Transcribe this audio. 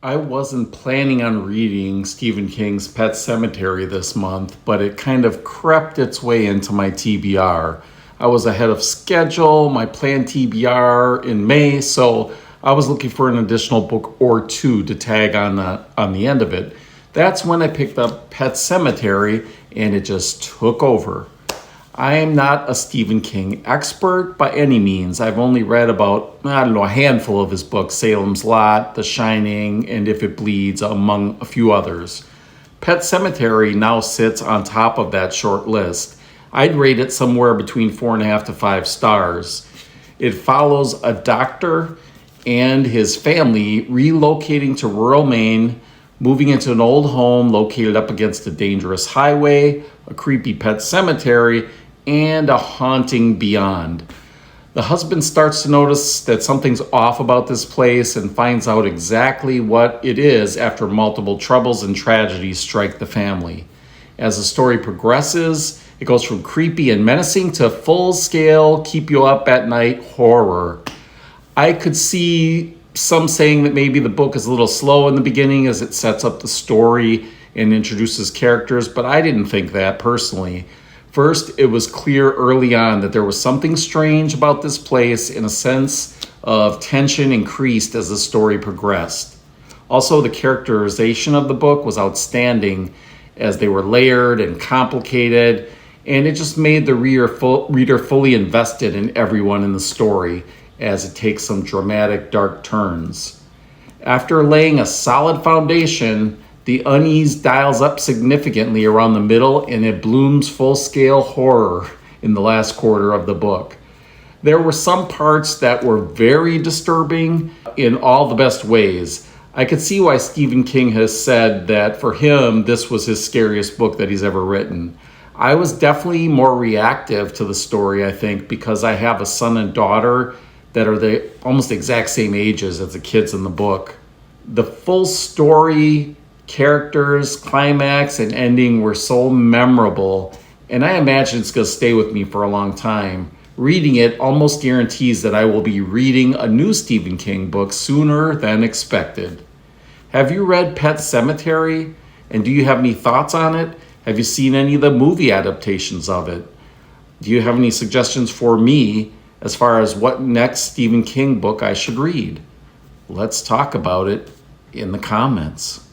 I wasn't planning on reading Stephen King's Pet Sematary this month, but it kind of crept its way into my TBR. I was ahead of schedule, my planned TBR in May, so I was looking for an additional book or two to tag on the end of it. That's when I picked up Pet Sematary and it just took over. I am not a Stephen King expert by any means. I've only read about, I don't know, a handful of his books: Salem's Lot, The Shining, and If It Bleeds, among a few others. Pet Sematary now sits on top of that short list. I'd rate it somewhere between 4.5 to 5 stars. It follows a doctor and his family relocating to rural Maine, moving into an old home located up against a dangerous highway, a creepy pet cemetery, and a haunting beyond. The husband starts to notice that something's off about this place and finds out exactly what it is after multiple troubles and tragedies strike the family. As the story progresses, it goes from creepy and menacing to full-scale, keep you up at night horror. I could see some saying that maybe the book is a little slow in the beginning as it sets up the story and introduces characters, but I didn't think that personally. First, it was clear early on that there was something strange about this place, and a sense of tension increased as the story progressed. Also, the characterization of the book was outstanding as they were layered and complicated, and it just made the reader fully invested in everyone in the story as it takes some dramatic dark turns. After laying a solid foundation, the unease dials up significantly around the middle and it blooms full-scale horror in the last quarter of the book. There were some parts that were very disturbing in all the best ways. I could see why Stephen King has said that for him, this was his scariest book that he's ever written. I was definitely more reactive to the story, I think, because I have a son and daughter that are the almost exact same ages as the kids in the book. The full story, characters, climax, and ending were so memorable, and I imagine it's going to stay with me for a long time. Reading it almost guarantees that I will be reading a new Stephen King book sooner than expected. Have you read Pet Sematary? And do you have any thoughts on it? Have you seen any of the movie adaptations of it? Do you have any suggestions for me as far as what next Stephen King book I should read? Let's talk about it in the comments.